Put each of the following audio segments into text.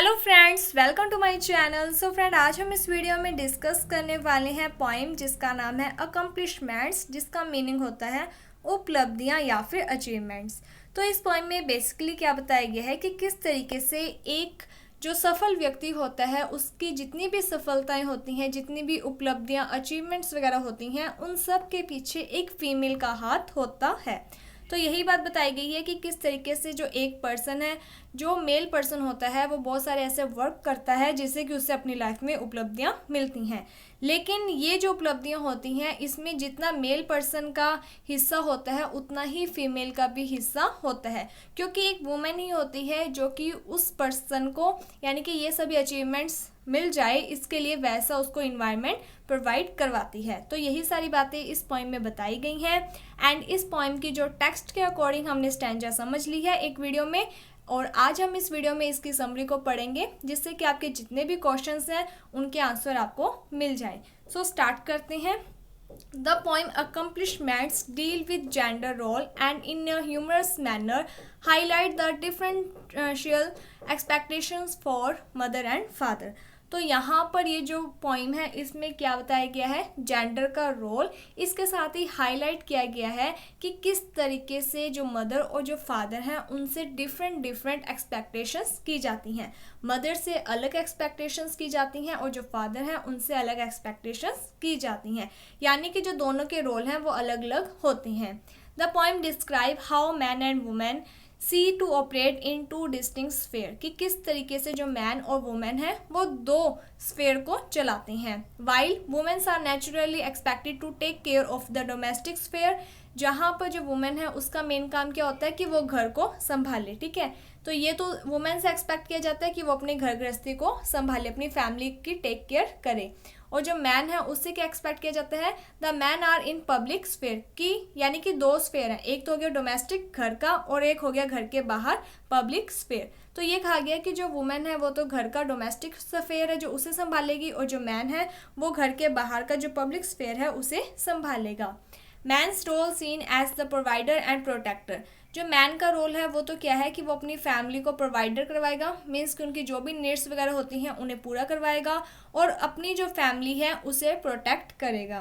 Hello friends, welcome to my channel. So friend, आज हम इस वीडियो में डिस्कस करने वाले हैं पोइम जिसका नाम है अकम्प्लिशमेंट्स, जिसका मीनिंग होता है उपलब्धियां या फिर अचीवमेंट्स। तो इस पोइम में बेसिकली क्या बताया गया है कि किस तरीके से एक जो सफल व्यक्ति होता है उसकी जितनी भी सफलताएं होती हैं, जितनी भी उपलब्धियां अचीवमेंट्स वगैरह होती हैं, उन सब के पीछे एक फीमेल का हाथ होता है। तो यही बात बताई गई है कि किस तरीके से जो एक पर्सन है, जो मेल पर्सन होता है, वो बहुत सारे ऐसे वर्क करता है जिससे कि उससे अपनी लाइफ में उपलब्धियां मिलती हैं। लेकिन ये जो उपलब्धियां होती हैं, इसमें जितना मेल पर्सन का हिस्सा होता है उतना ही फीमेल का भी हिस्सा होता है, क्योंकि एक वुमेन ही होती है जो कि उस पर्सन को, यानी कि ये सभी अचीवमेंट्स मिल जाए, इसके लिए वैसा उसको इन्वायरमेंट प्रोवाइड करवाती है। तो यही सारी बातें इस पोइम में बताई गई हैं। एंड इस पोइम की जो टेक्स्ट के अकॉर्डिंग हमने स्टैंजा समझ ली है एक वीडियो में, और आज हम इस वीडियो में इसकी समरी को पढ़ेंगे जिससे कि आपके जितने भी क्वेश्चंस हैं उनके आंसर आपको मिल जाए। सो स्टार्ट करते हैं। The poem accomplishments deal with gender role and in a humorous manner highlight the differential expectations for mother and father। तो यहाँ पर ये जो पोइम है इसमें क्या बताया गया है, जेंडर का रोल, इसके साथ ही हाईलाइट किया गया है कि किस तरीके से जो मदर और जो फादर हैं उनसे डिफरेंट एक्सपेक्टेशंस की जाती हैं। मदर से अलग एक्सपेक्टेशंस की जाती हैं और जो फादर हैं उनसे अलग एक्सपेक्टेशंस की जाती हैं, यानी कि जो दोनों के रोल हैं वो अलग अलग होते हैं। The poem describe how man and women see to operate in two distinct sphere, कि किस तरीके से जो मैन और वुमेन है वो दो स्फेयर को चलाते हैं। While women's are naturally expected to take care of the domestic sphere, जहाँ पर जो वुमेन है उसका मेन काम क्या होता है कि वो घर को संभाले। ठीक है, तो ये तो वुमेन से एक्सपेक्ट किया जाता है कि वो अपने घर गृहस्थी को संभाले, अपनी फैमिली की टेक केयर करे। और जो मैन है उससे क्या एक्सपेक्ट किया जाता है, the man are in public sphere, की यानी कि दो स्फेयर है, एक तो हो गया डोमेस्टिक घर का और एक हो गया घर के बाहर पब्लिक स्फेयर। तो ये कहा गया कि जो वुमेन है वो तो घर का डोमेस्टिक स्फेयर है जो उसे संभालेगी, और जो मैन है वो घर के बाहर का जो पब्लिक स्फेयर है उसे संभालेगा। Man's role seen as the provider and protector, जो मैन का रोल है वो तो क्या है कि वो अपनी फैमिली को प्रोवाइडर करवाएगा, मीन्स कि उनकी जो भी नीड्स वगैरह होती हैं उन्हें पूरा करवाएगा, और अपनी जो फैमिली है उसे प्रोटेक्ट करेगा।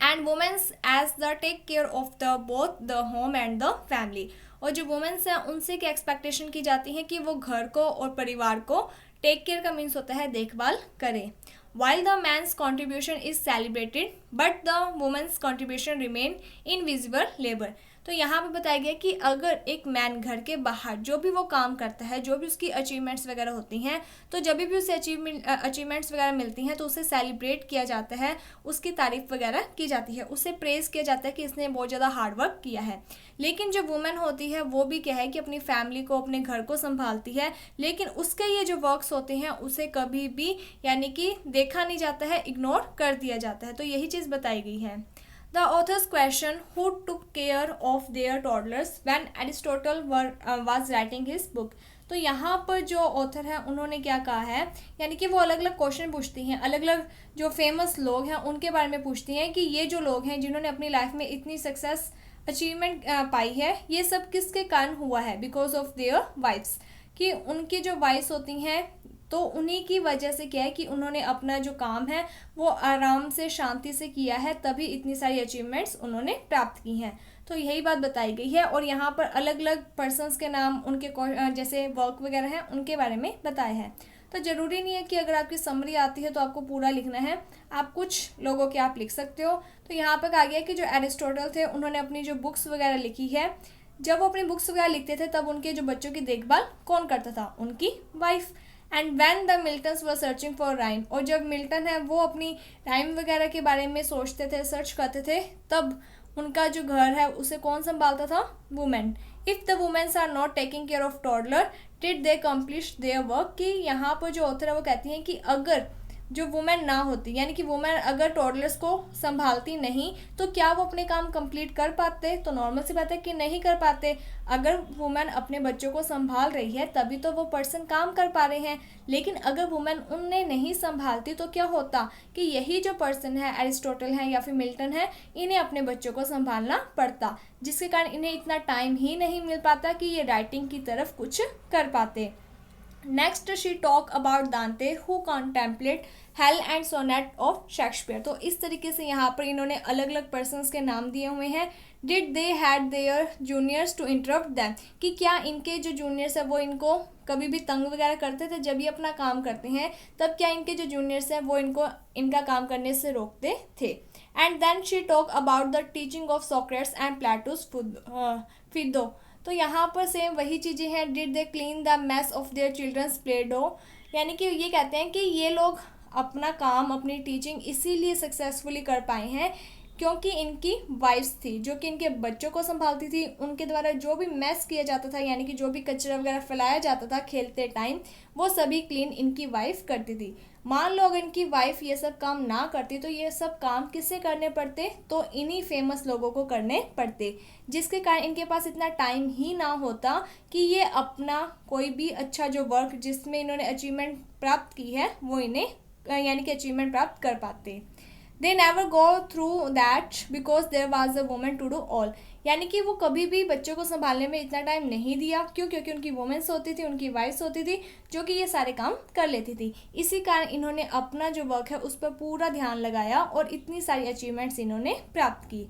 And women's as the take care of the both the home and the family, और जो वुमेन्स हैं उनसे क्या एक्सपेक्टेशन की जाती है कि वो घर को और परिवार को, टेक केयर का मीन्स होता है देखभाल करें। While the man's contribution is celebrated, but the woman's contribution remain invisible labor। तो यहाँ पे बताया गया कि अगर एक मैन घर के बाहर जो भी वो काम करता है, जो भी उसकी अचीवमेंट्स वगैरह होती हैं, तो जब भी उसे अचीवमेंट्स वगैरह मिलती हैं तो उसे सेलिब्रेट किया जाता है, उसकी तारीफ वगैरह की जाती है, उसे प्रेज़ किया जाता है कि इसने बहुत ज़्यादा हार्ड वर्क किया है। लेकिन जो वुमेन होती है वो भी क्या है कि अपनी फैमिली को, अपने घर को संभालती है, लेकिन उसके ये जो वर्क्स होते हैं उसे कभी भी यानी कि देखा नहीं जाता है, इग्नोर कर दिया जाता है। तो यही चीज़ बताई गई है। The author's question who took care of their toddlers when Aristotle was writing his book. तो यहाँ पर जो ऑथर है उन्होंने क्या कहा है, यानी कि वो अलग अलग क्वेश्चन पूछती हैं, अलग अलग जो फेमस लोग हैं उनके बारे में पूछती हैं कि ये जो लोग हैं जिन्होंने अपनी लाइफ में इतनी सक्सेस अचीवमेंट पाई है, ये सब किसके कारण हुआ है, बिकॉज ऑफ देयर वाइफ्स, कि उनकी जो वाइफ्स होती हैं तो उन्हीं की वजह से क्या है कि उन्होंने अपना जो काम है वो आराम से, शांति से किया है, तभी इतनी सारी अचीवमेंट्स उन्होंने प्राप्त की हैं। तो यही बात बताई गई है, और यहाँ पर अलग अलग पर्सन्स के नाम, उनके जैसे वर्क वगैरह हैं उनके बारे में बताया है। तो ज़रूरी नहीं है कि अगर आपकी समरी आती है तो आपको पूरा लिखना है, आप कुछ लोगों के आप लिख सकते हो। तो यहाँ पर कहा गया कि जो एरिस्टोटल थे उन्होंने अपनी जो बुक्स वगैरह लिखी है, जब वो अपनी बुक्स वगैरह लिखते थे तब उनके जो बच्चों की देखभाल कौन करता था, उनकी wife. And when the Milton's were searching for rhyme, और जब मिल्टन है वो अपनी राइम वगैरह के बारे में सोचते थे, सर्च करते थे, तब उनका जो घर है उसे कौन संभालता था, women. If the women's are not taking care of toddler did they complete their work, कि यहाँ पर जो ऑथर है वो कहती हैं कि अगर जो वुमेन ना होती, यानी कि वुमेन अगर टॉडलर्स को संभालती नहीं, तो क्या वो अपने काम कंप्लीट कर पाते, तो नॉर्मल सी बात है कि नहीं कर पाते। अगर वुमेन अपने बच्चों को संभाल रही है तभी तो वो पर्सन काम कर पा रहे हैं, लेकिन अगर वुमेन उन्हें नहीं संभालती तो क्या होता कि यही जो पर्सन है, एरिस्टोटल है या फिर मिल्टन है, इन्हें अपने बच्चों को संभालना पड़ता, जिसके कारण इन्हें इतना टाइम ही नहीं मिल पाता कि ये राइटिंग की तरफ कुछ कर पाते। Next she talk about Dante who contemplate hell and sonnet of Shakespeare. तो इस तरीके से यहाँ पर इन्होंने अलग अलग पर्सनस के नाम दिए हुए हैं। Did they had their juniors to interrupt them, कि क्या इनके जो जूनियर्स है वो इनको कभी भी तंग वगैरह करते थे जब ये अपना काम करते हैं, तब क्या इनके जो जूनियर्स हैं वो इनको इनका काम करने से रोकते थे। And then she talk about the teaching of Socrates and Plato's Phaedo. तो यहाँ पर सेम वही चीज़ें हैं। Did they clean the mess of their children's play dough, यानी कि ये कहते हैं कि ये लोग अपना काम अपनी टीचिंग इसीलिए सक्सेसफुली कर पाए हैं क्योंकि इनकी वाइफ्स थी जो कि इनके बच्चों को संभालती थी। उनके द्वारा जो भी मैस किया जाता था, यानी कि जो भी कचरा वगैरह फैलाया जाता था खेलते टाइम, वो सभी क्लीन इनकी वाइफ करती थी। मान लो अगर इनकी वाइफ ये सब काम ना करती तो ये सब काम किससे करने पड़ते, तो इन्हीं फेमस लोगों को करने पड़ते, जिसके कारण इनके पास इतना टाइम ही ना होता कि ये अपना कोई भी अच्छा जो वर्क जिसमें इन्होंने अचीवमेंट प्राप्त की है वो इन्हें यानी कि अचीवमेंट प्राप्त कर पाते। They never go through that because there was a woman to do all, यानी कि वो कभी भी बच्चों को संभालने में इतना टाइम नहीं दिया। क्यों? क्योंकि उनकी वुमेन्स होती थी, उनकी वाइफ्स होती थी जो कि ये सारे काम कर लेती थी। इसी कारण इन्होंने अपना जो वर्क है उस पर पूरा ध्यान लगाया और इतनी सारी अचीवमेंट्स इन्होंने प्राप्त की।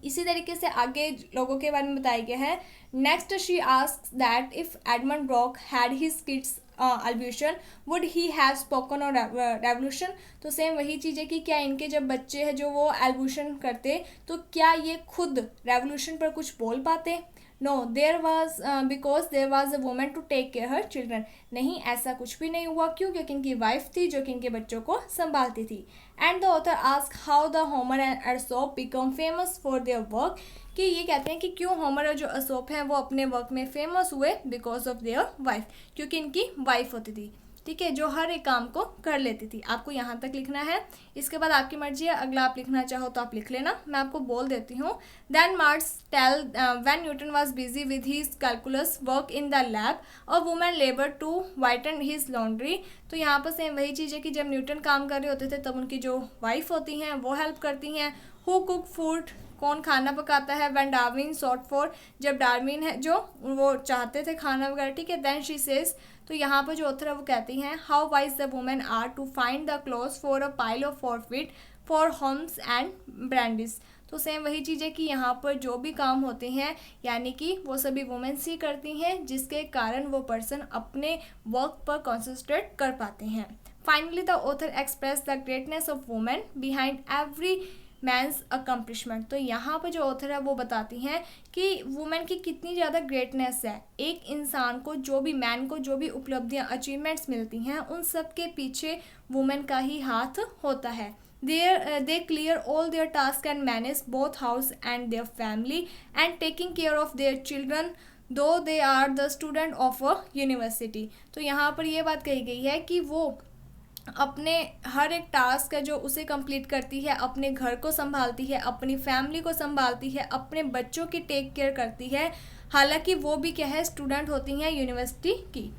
इसी तरीके से आगे लोगों के बारे में बताया गया है। Next she asks that if Edmund Burke had his kids ablution would he have spoken on revolution. तो सेम वही चीज़ है कि क्या इनके जब बच्चे हैं जो वो एल्ब्यूशन करते तो क्या ये खुद रेवोल्यूशन पर कुछ बोल पाते? No, there was because there was a woman to take care her children. नहीं, ऐसा कुछ भी नहीं हुआ। क्यों? क्योंकि इनकी वाइफ थी जो कि इनके बच्चों को संभालती थी। And the author ask how the Homer and Aesop become famous for their work, कि ये कहते हैं कि क्यों होमर और जो अशोक हैं वो अपने वर्क में फेमस हुए बिकॉज ऑफ देयर वाइफ, क्योंकि इनकी वाइफ होती थी, ठीक है, जो हर एक काम को कर लेती थी। आपको यहाँ तक लिखना है, इसके बाद आपकी मर्जी है, अगला आप लिखना चाहो तो आप लिख लेना, मैं आपको बोल देती हूँ। Then Marx tell when Newton was busy with his calculus work in the lab a woman labour to whiten his laundry. तो यहाँ पर सेम वही चीज़ है कि जब न्यूटन काम कर रहे होते थे तब उनकी जो वाइफ होती हैं वो हेल्प करती हैं। हु कुक फूड, कौन खाना पकाता है? व्हेन डार्विन सॉट फॉर, जब डार्विन है जो वो चाहते थे खाना वगैरह, ठीक है। देन शी सेज, तो यहाँ पर जो ऑथर है वो कहती हैं how wise the women are to find the clothes for a pile of forfeit for homes and brandies. तो सेम वही चीज़ है कि यहाँ पर जो भी काम होते हैं यानी कि वो सभी वुमेन्स ही करती हैं, जिसके कारण वो पर्सन अपने वर्क पर कॉन्सेंट्रेट कर पाते हैं। Finally the author express the greatness of women behind every man's accomplishment. तो यहाँ पर जो ऑथर है वो बताती हैं कि वुमेन की कितनी ज़्यादा ग्रेटनेस है। एक इंसान को जो भी मैन को जो भी उपलब्धियाँ अचीवमेंट्स मिलती हैं उन सब के पीछे वुमेन का ही हाथ होता है। they clear all their tasks and manage both house and their family and taking care of their children though they are the student of a university। तो यहाँ पर ये बात कही गई है कि वो अपने हर एक टास्क है जो उसे कंप्लीट करती है, अपने घर को संभालती है, अपनी फैमिली को संभालती है, अपने बच्चों की टेक केयर करती है, हालांकि वो भी क्या है, स्टूडेंट होती हैं यूनिवर्सिटी की।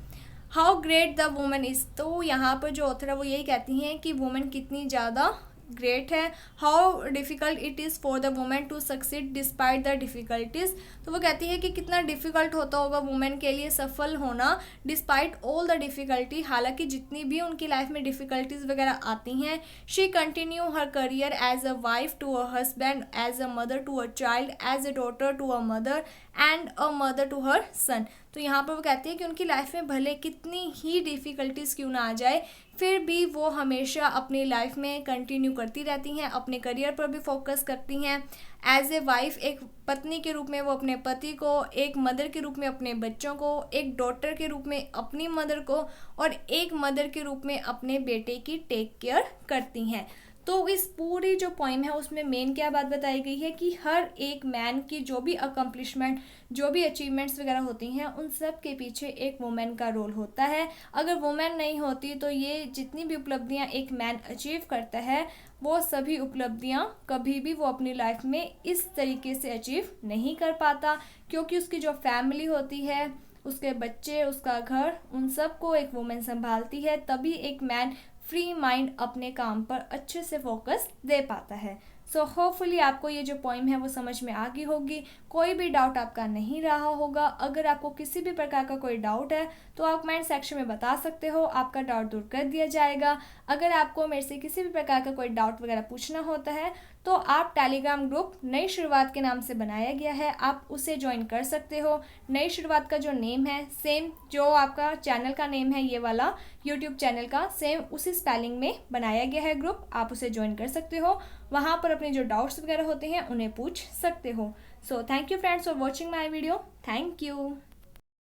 How great the women is, तो यहाँ पर जो ऑथर है वो यही कहती हैं कि वुमेन कितनी ज़्यादा ग्रेट है। How difficult it is for the women to succeed despite the difficulties. तो वो कहती है कि कितना डिफ़िकल्ट होता होगा वुमेन के लिए सफल होना डिस्पाइट ऑल द डिफ़िकल्टी, हालांकि जितनी भी उनकी लाइफ में डिफ़िकल्टीज़ वगैरह आती हैं। She continue her career as a wife to a husband, as a mother to a child, as a daughter to a mother and a mother to her son. तो यहाँ पर वो कहती है कि उनकी लाइफ में भले कितनी ही डिफ़िकल्टीज़ क्यों ना आ जाए फिर भी वो हमेशा अपनी लाइफ में कंटिन्यू करती रहती हैं, अपने करियर पर भी फोकस करती हैं। एज ए वाइफ, एक पत्नी के रूप में वो अपने पति को, एक मदर के रूप में अपने बच्चों को, एक डॉटर के रूप में अपनी मदर को और एक मदर के रूप में अपने बेटे की टेक केयर करती हैं। तो इस पूरी जो पोइम है उसमें मेन क्या बात बताई गई है कि हर एक मैन की जो भी अकम्पलिशमेंट, जो भी अचीवमेंट्स वगैरह होती हैं उन सब के पीछे एक वुमेन का रोल होता है। अगर वुमेन नहीं होती तो ये जितनी भी उपलब्धियां एक मैन अचीव करता है वो सभी उपलब्धियां कभी भी वो अपनी लाइफ में इस तरीके से अचीव नहीं कर पाता, क्योंकि उसकी जो फैमिली होती है, उसके बच्चे, उसका घर, उन सब को एक वुमेन संभालती है। तभी एक मैन फ्री माइंड अपने काम पर अच्छे से फोकस दे पाता है। सो होपफुली आपको ये जो पोइम है वो समझ में आ गई होगी, कोई भी डाउट आपका नहीं रहा होगा। अगर आपको किसी भी प्रकार का कोई डाउट है तो आप कमेंट सेक्शन में बता सकते हो, आपका डाउट दूर कर दिया जाएगा। अगर आपको मेरे से किसी भी प्रकार का कोई डाउट वगैरह पूछना होता है तो आप टेलीग्राम ग्रुप नई शुरुआत के नाम से बनाया गया है, आप उसे ज्वाइन कर सकते हो। नई शुरुआत का जो नेम है सेम जो आपका चैनल का नेम है, ये वाला यूट्यूब चैनल का सेम उसी स्पेलिंग में बनाया गया है ग्रुप, आप उसे ज्वाइन कर सकते हो। वहाँ पर अपने जो डाउट्स वगैरह होते हैं उन्हें पूछ सकते हो। So thank you friends for watching my video. Thank you.